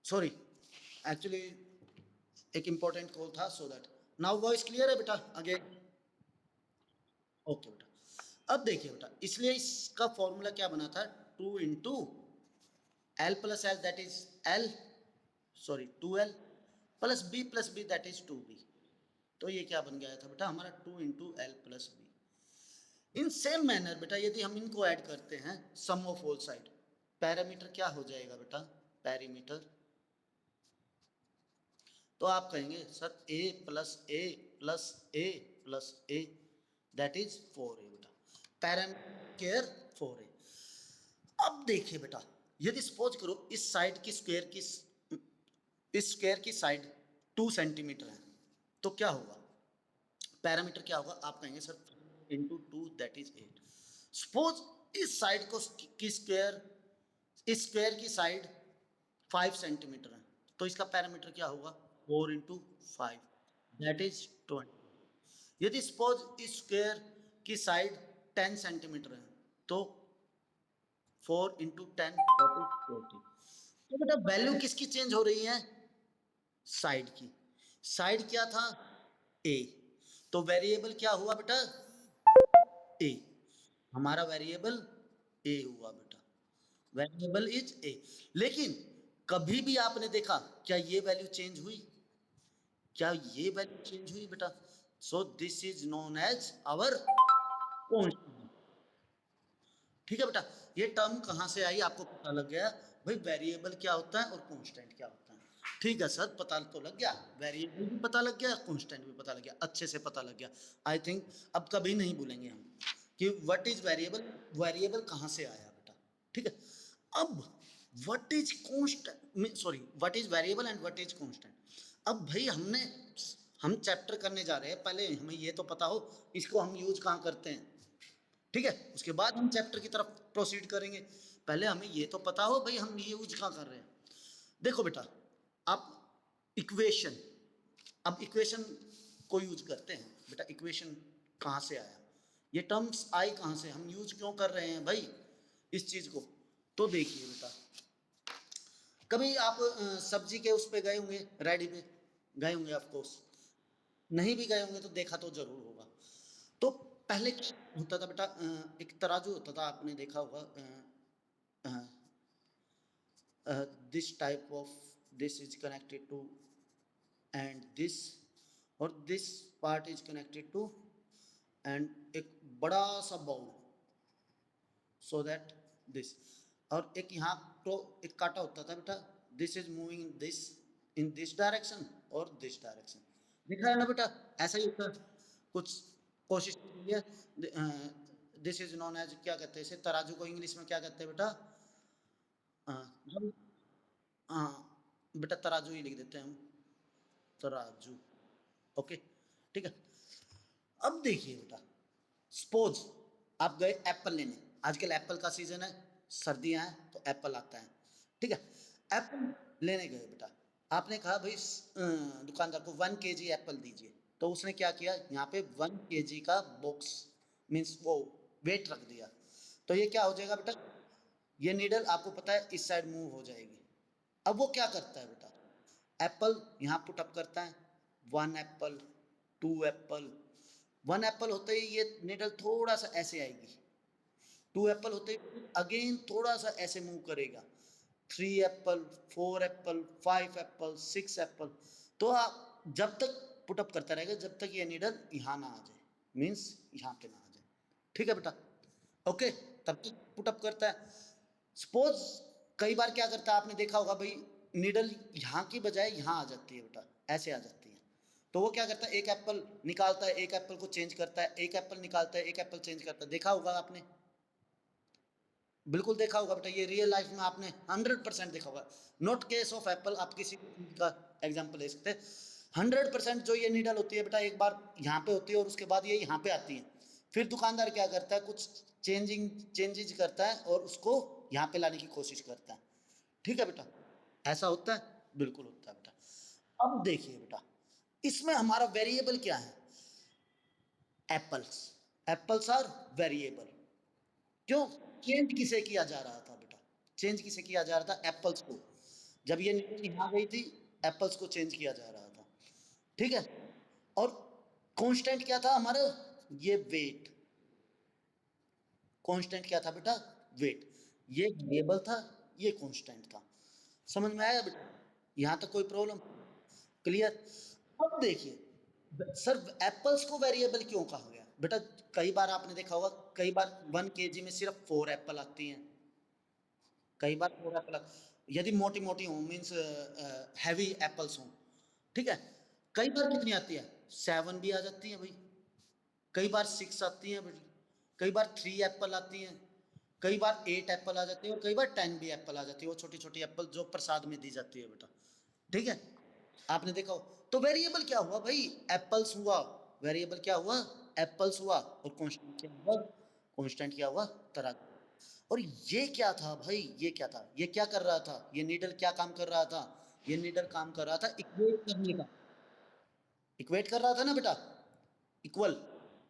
Sorry, actually एक important call था, so that now voice clear है बेटा अगेन? ओके बेटा, अब देखिए बेटा, इसलिए इसका फॉर्मूला क्या बना था, 2 × L plus L that is L, sorry 2L plus B that is 2B। तो ये क्या बन गया था बेटा हमारा 2 × L plus B। In same manner बेटा यदि हम इनको ऐड करते हैं, सम ऑफ होल साइड, पैरामीटर क्या हो जाएगा बेटा, पैरीमीटर, तो आप कहेंगे sir A plus A plus A plus A that is 4A बेटा, पैरामीटर 4A। अब देखिए बेटा, यदि सपोज करो इस साइड की स्क्वायर की, इस स्क्वायर की साइड 2 सेंटीमीटर है, तो क्या होगा, पैरामीटर क्या होगा, आप कहेंगे sir into 2 that is 8। Suppose इस साइड को की स्क्वायर, इस स्क्वायर की साइड 5 सेंटीमीटर है, तो इसका पैरामीटर क्या होगा, 4 × 5 दैट इज 20। यदि सपोज इस स्क्वायर की साइड 10 सेंटीमीटर है, तो 4 × 10 दैट इज 40। तो बेटा वैल्यू किसकी चेंज हो रही है, साइड की। साइड क्या था, ए, तो वेरिएबल क्या हुआ बेटा, ए, हमारा वेरिएबल ए हुआ बेटा, वेरिएबल इज ए। लेकिन कभी भी आपने देखा क्या ये वैल्यू चेंज हुई, क्या ये वैल्यू चेंज हुई बेटा, so this is known as our constant. ठीक है बेटा, ये टर्म कहां से आई आपको पता लग गया, भाई वेरिएबल क्या होता है और कांस्टेंट क्या होता है। ठीक है सर, पता तो लग गया, वेरिएबल भी पता लग गया, कांस्टेंट भी पता लग गया, अच्छे से पता लग गया। आई थिंक अब कभी नहीं भूलेंगे हम कि व्हाट इज वेरिएबल, वेरिएबल कहां से आया बेटा। ठीक है, अब what is constant, sorry what is variable and what is constant. अब भाई हम चैप्टर करने जा रहे हैं, पहले हमें ये तो पता हो इसको हम यूज कहाँ करते हैं। ठीक है, उसके बाद हम चैप्टर की तरफ प्रोसीड करेंगे, पहले हमें ये तो पता हो भाई हम ये यूज कहाँ कर रहे हैं। देखो बेटा, आप इक्वेशन, अब इक्वेशन को यूज करते हैं बेटा, इक्वेशन कहाँ से आया, ये टर्म्स आई कहाँ से, हम यूज क्यों कर रहे हैं भाई इस चीज को। तो देखिए बेटा, कभी आप सब्जी के उस पे गए होंगे, रेडी पे गए होंगे ऑफकोर्स, नहीं भी गए होंगे तो देखा तो जरूर होगा। तो पहले क्या होता था बेटा, एक तराजू होता था, आपने देखा होगा, this type of, this is connected to end this, और this part is connected to end एक बड़ा सा बाउल, सो दैट दिस, और एक यहाँ तो एक कांटा होता था बेटा, this is moving this in this direction और दिस डायरेक्शन, दिखा है ना बेटा, ऐसा ही होता है। कुछ कोशिश कीजिए, दिस इज नॉन एज, क्या कहते हैं इसे, तराजू को इंग्लिश में क्या कहते हैं बेटा, हाँ बेटा तराजू ही लिख देते हैं हम, तराजू। ओके, ठीक है। अब देखिए बेटा, सपोज आप गए एप्पल लेने, आजकल एप्पल का सीजन है, सर्दियां हैं तो एप्पल आता है। ठीक है, एप्पल लेने गए बेटा, आपने कहा भाई दुकानदार को 1 kg एप्पल दीजिए, तो उसने क्या किया, यहाँ पे 1 kg का बॉक्स मीन्स वो वेट रख दिया, तो ये क्या हो जाएगा बेटा, ये नीडल आपको पता है इस साइड मूव हो जाएगी। अब वो क्या करता है बेटा, एप्पल यहाँ पुट अप करता है, 1 एप्पल, 2 एप्पल, 1 एप्पल होते ही ये निडल थोड़ा सा ऐसे आएगी, 2 एप्पल होते ही अगेन थोड़ा सा ऐसे मूव करेगा, 3 एप्पल, 4 एप्पल, 5 एप्पल, 6 एप्पल। तो आप जब तक पुटअप करता रहेगा जब तक ये निडल यहाँ ना आ जाए, मीन्स यहाँ पे ना आ जाए। ठीक है बेटा, ओके, तब तक पुटअप करता है। सपोज कई बार क्या करता है, आपने देखा होगा भाई, निडल यहाँ की बजाय यहाँ आ जाती है बेटा, ऐसे आ जाती है, तो वो क्या करता है, एक एप्पल निकालता है, एक एप्पल को चेंज करता है, एक एप्पल निकालता है, एक एप्पल चेंज करता है, देखा होगा आपने, बिल्कुल देखा होगा बेटा, ये रियल लाइफ में आपने 100% देखा होगा। नॉट केस ऑफ एप्पल, आप किसी का एग्जांपल ले सकते हैं। 100% जो ये नीडल होती है बेटा, एक बार यहाँ पे होती है और उसके बाद ये यहाँ पे आती है, फिर दुकानदार क्या करता है, कुछ चेंजेज करता है और उसको यहाँ पे लाने की कोशिश करता है। ठीक है बेटा, ऐसा होता है, बिल्कुल होता है बेटा। अब देखिए बेटा, इसमें हमारा वेरिएबल क्या है, एप्पल्स, एप्पल्स आर वेरिएबल। क्यों, चेंज किसे किया जा रहा था बेटा, चेंज किसे किया जा रहा था, एप्पल्स को। जब ये नीडल यहाँ गई थी, एप्पल्स को चेंज किया जा रहा था, ठीक है। और कांस्टेंट क्या था हमारा, ये वेट। कांस्टेंट क्या था बेटा, वेट। ये वेरिएबल था, ये कांस्टेंट था। समझ में आया बेटा, यहां तक कोई प्रॉब्लम, क्लियर। अब देखिए सर, एप्पल्स को वेरिएबल क्यों कहा गया बेटा, कई बार आपने देखा होगा, कई बार 1 kg में सिर्फ 4 एप्पल आती हैं, कई बार 4 एप्पल, यदि मोटी मोटी हो, मीन्स हैवी एप्पल्स हो, ठीक है। कई बार कितनी आती है, 7 भी आ जाती है भाई, कई बार 6 आती हैं बेटी, कई बार 3 एप्पल आती हैं, कई बार 8 एप्पल आ जाती है, और कई बार 10 भी एप्पल आ जाती है, वो छोटी छोटी एप्पल जो प्रसाद में दी जाती है बेटा, ठीक है। आपने देखा हो, तो वेरिएबल क्या हुआ भाई, एप्पल्स हुआ, वेरिएबल क्या हुआ, एप्पल्स हुआ, और कांस्टेंट क्या हुआ, कांस्टेंट क्या हुआ, तरह। और ये क्या था भाई, ये क्या था, ये क्या कर रहा था, ये नीडल क्या काम कर रहा था, ये नीडल काम कर रहा था इक्वेट करने का, इक्वेट कर रहा था ना बेटा, इक्वल,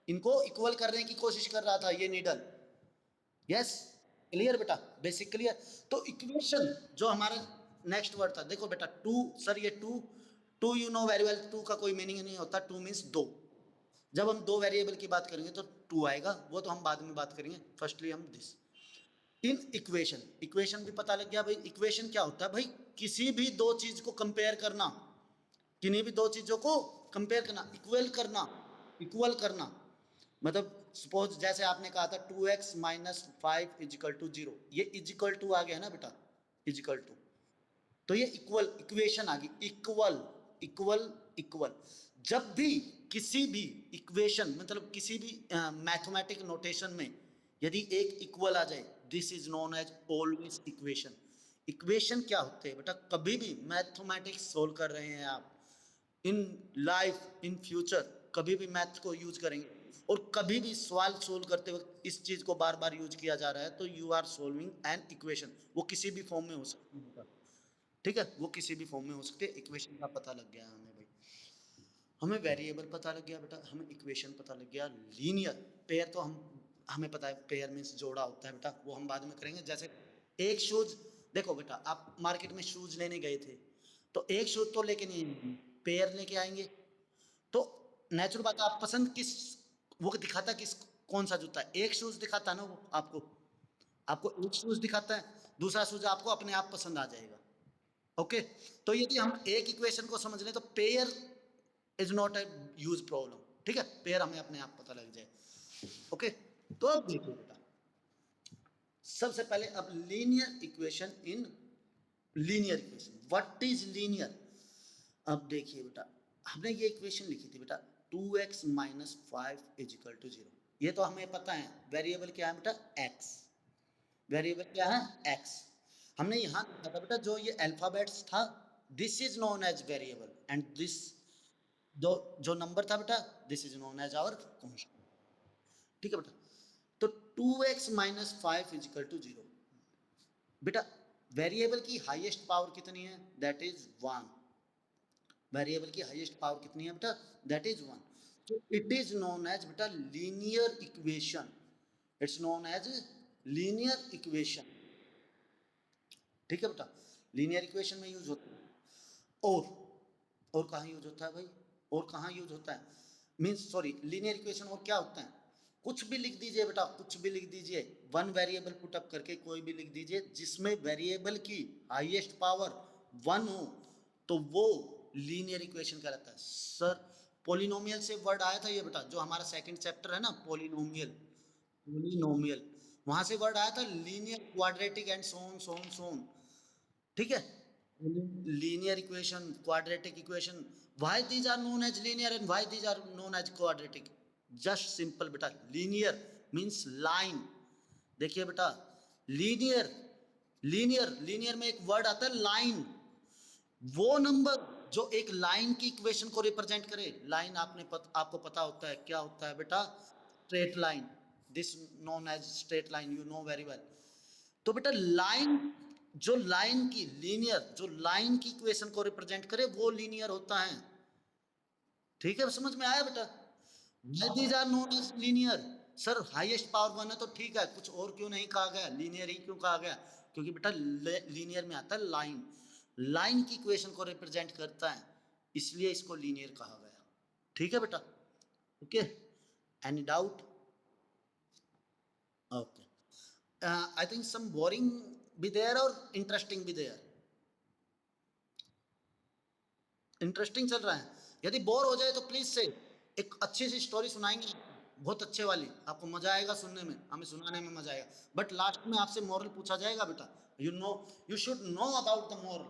इनको इक्वल करने की कोशिश कर रहा था ये नीडल। यस, क्लियर बेटा, बेसिक क्लियर। तो इक्वेशन जो हमारा नेक्स्ट वर्ड था, देखो बेटा, टू, सर ये to, to you know very well, to का कोई मीनिंग नहीं होता, टू मीन्स दो। जब हम दो वेरिएबल की बात करेंगे तो टू आएगा, वो तो हम बाद में बात करेंगे, फर्स्टली हम दिस। इन इक्वेशन, इक्वेशन भी पता लग गया भाई, इक्वेशन क्या होता है भाई, किसी भी दो चीज को कंपेयर करना, किन्हीं भी दो चीजों को कंपेयर करना, इक्वल करना, इक्वल करना। मतलब सपोज जैसे आपने कहा था 2x माइनस 5 इजिकल टू 0, ये इजिकल टू आ गया ना बेटा, इजिकल टू, तो ये इक्वल इक्वेशन आ गई, इक्वल, इक्वल, इक्वल। जब भी किसी भी इक्वेशन, मतलब किसी भी मैथमेटिक नोटेशन में यदि एक इक्वल आ जाए, this is known as always equation. Equation क्या होते हैं बेटा, कभी भी मैथमेटिक्स सोल्व कर रहे हैं आप, इन लाइफ, इन फ्यूचर, कभी भी मैथ को यूज करेंगे, और कभी भी सवाल सोल्व करते वक्त इस चीज को बार बार यूज किया जा रहा है, तो you are solving an equation. वो किसी भी फॉर्म में हो सकती है, ठीक है, वो किसी भी फॉर्म में हो सकते हैं। इक्वेशन का पता लग गया हमें भाई, हमें वेरिएबल पता लग गया बेटा, हमें इक्वेशन पता लग गया। लीनियर पेयर तो हमें पता है, पेयर मीन्स जोड़ा होता है बेटा, वो हम बाद में करेंगे। जैसे एक शूज, देखो बेटा, आप मार्केट में शूज लेने गए थे, तो एक शूज तो लेके नहीं आएंगे, पेयर लेके आएंगे, तो नेचुरल बात है, आप पसंद किस, वो दिखाता किस, कौन सा जूता है, एक शूज दिखाता ना वो आपको, आपको एक शूज दिखाता है, दूसरा शूज आपको अपने आप पसंद आ जाएगा। ओके, तो यदि हम एक इक्वेशन को समझ लें तो pair is not a use problem, ठीक है, पेयर हमें अपने आप पता लग जाए। ओके, तो अब देखिए बेटा, सबसे पहले अब linear equation in, linear equation, what is linear. अब देखिए बेटा, हमने ये इक्वेशन लिखी थी बेटा, 2x माइनस 5 इजिकल टू 0, ये तो हमें पता है, वेरिएबल क्या है बेटा, x, वेरिएबल क्या है, x। हमने यहां लिखा था बेटा, जो ये अल्फाबेट्स था, this is known as variable, and this, जो जो नंबर था बेटा, this is known as our constant, ठीक है बेटा। तो 2x माइनस 5 इजिकल टू 0, बेटा वेरिएबल की हाईएस्ट पावर कितनी है, दैट इज 1, वेरिएबल की हाईएस्ट पावर कितनी है बेटा, दैट इज 1। तो इट इज नोन एज बेटा linear equation, it's known as linear equation, ठीक है बेटा, लीनियर इक्वेशन में यूज होता है। और कहाँ यूज होता है भाई, और कहाँ यूज होता है, मीन्स सॉरी, लीनियर इक्वेशन और क्या होता है, कुछ भी लिख दीजिए बेटा, कुछ भी लिख दीजिए, वन वेरिएबल पुट अप करके कोई भी लिख दीजिए जिसमें वेरिएबल की हाईएस्ट पावर 1 हो, तो वो लीनियर इक्वेशन कहलाता है। सर पोलिनोमियल से वर्ड आया था ये बेटा, जो हमारा सेकंड चैप्टर है ना, पोलिनोमियल, पोलिनोमियल, वहां से वर्ड आया था linear, quadratic and so on so on so on, ठीक है। Linear equation, quadratic equation, why these are known as linear and why these are known as quadratic, just simple बेटा, लीनियर मींस लाइन। देखिए बेटा, linear, linear, linear में एक word आता है line, वो नंबर जो एक लाइन की इक्वेशन को रिप्रेजेंट करे। लाइन आपको पता होता है क्या होता है बेटा, straight line, this known as straight line, you know very well. तो बेटा लाइन, जो लाइन की लीनियर, जो लाइन की इक्वेशन को रिप्रेजेंट करे वो लीनियर होता है, ठीक है, समझ में आया बेटा, these are known as linear. Sir highest power 1 है तो ठीक है, कुछ और क्यों नहीं कहा गया, लीनियर ही क्यों कहा गया, क्योंकि बेटा लीनियर में आता है लाइन, लाइन की इक्वेशन को रिप्रेजेंट करता है, इसलिए इसको लीनियर कहा गया। ठीक है बेटा, okay, any doubt? Okay, I think some boring भी देयर और इंटरेस्टिंग भी देयर। इंटरेस्टिंग चल रहा है? यदि बोर हो जाए तो प्लीज से एक अच्छी सी स्टोरी सुनाएंगे, बहुत अच्छे वाली, आपको मजा आएगा सुनने में, हमें सुनाने में मजा आएगा। बट लास्ट में आपसे मॉरल पूछा जाएगा बेटा, you should know about the moral,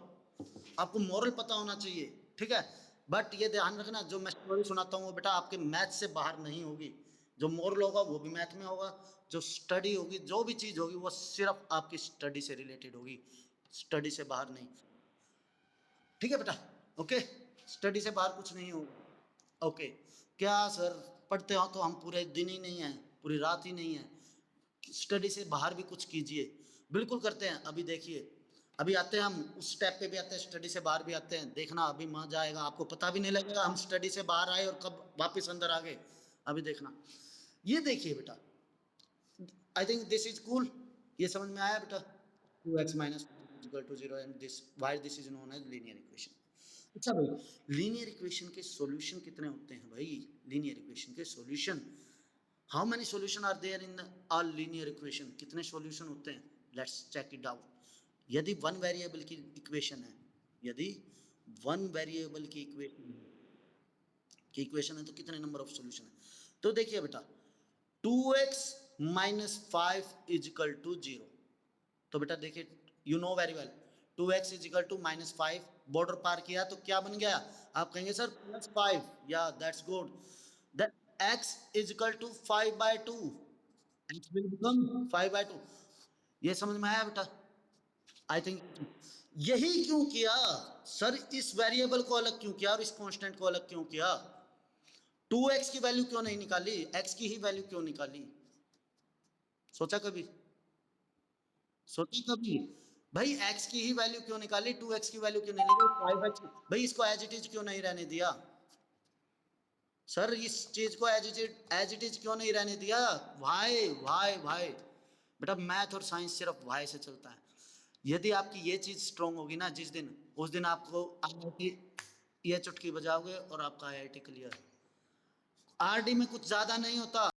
आपको मॉरल पता होना चाहिए, ठीक है? बट ये ध्यान रखना, जो मैं स्टोरी सुनाता हूँ वो बेटा आपके मैथ से बाहर नहीं होगी, जो मॉरल होगा वो भी मैथ में होगा, जो स्टडी होगी, जो भी चीज होगी वो सिर्फ आपकी स्टडी से रिलेटेड होगी, स्टडी से बाहर नहीं। ठीक है बेटा, ओके, स्टडी से बाहर कुछ नहीं होगा। ओके, क्या सर पढ़ते हो तो हम पूरे दिन ही नहीं है, पूरी रात ही नहीं है, स्टडी से बाहर भी कुछ कीजिए। बिल्कुल करते हैं, अभी देखिए, अभी आते हैं हम उस स्टेप पे भी आते हैं, स्टडी से बाहर भी आते हैं, देखना अभी मजा आएगा, आपको पता भी नहीं लगेगा हम स्टडी से बाहर आए और कब वापस अंदर आ गए, अभी देखना। ये देखिए बेटा, I think this is cool, ये समझ में आया बेटा? 2x minus equal to 0 and this why this is known as linear equation। अच्छा भाई, लीनियर इक्वेशन के सॉल्यूशन कितने होते हैं भाई? लीनियर इक्वेशन के solution, how many solution are there in a linear equation, कितने सॉल्यूशन होते हैं? Let's check it out. यदि वन वेरिएबल की इक्वेशन है, यदि वन वेरिएबल की इक्वेशन है तो कितने नंबर ऑफ सॉल्यूशन है? तो देखिए बेटा, 2x minus 5 is equal to 0। तो बेटा देखिए, you know very well, 2x is equal to -5, border पार किया तो क्या बन गया? आप कहेंगे सर +5, या that's good, that x is equal to 5/2, x will become 5/2। ये समझ में आया बेटा? आई थिंक यही क्यों किया सर, इस वेरिएबल को अलग क्यों किया और इस कांस्टेंट को अलग क्यों किया? 2x की वैल्यू क्यों नहीं निकाली, x की ही वैल्यू क्यों निकाली? सोचा कभी? सोची कभी भाई, x की ही वैल्यू क्यों निकाली, 2x की वैल्यू क्यों नहीं निकाली, 5x? भाई इसको एज इट इज क्यों नहीं रहने दिया सर, इस चीज को एज इट इज क्यों नहीं रहने दिया? वाई वाई वाई बेटा, मैथ और साइंस सिर्फ वाई से चलता है। यदि आपकी ये चीज स्ट्रांग होगी ना, जिस दिन उस दिन आपको IIT ये चुटकी बजाओगे और आपका IIT क्लियर। आरडी में कुछ ज्यादा नहीं होता,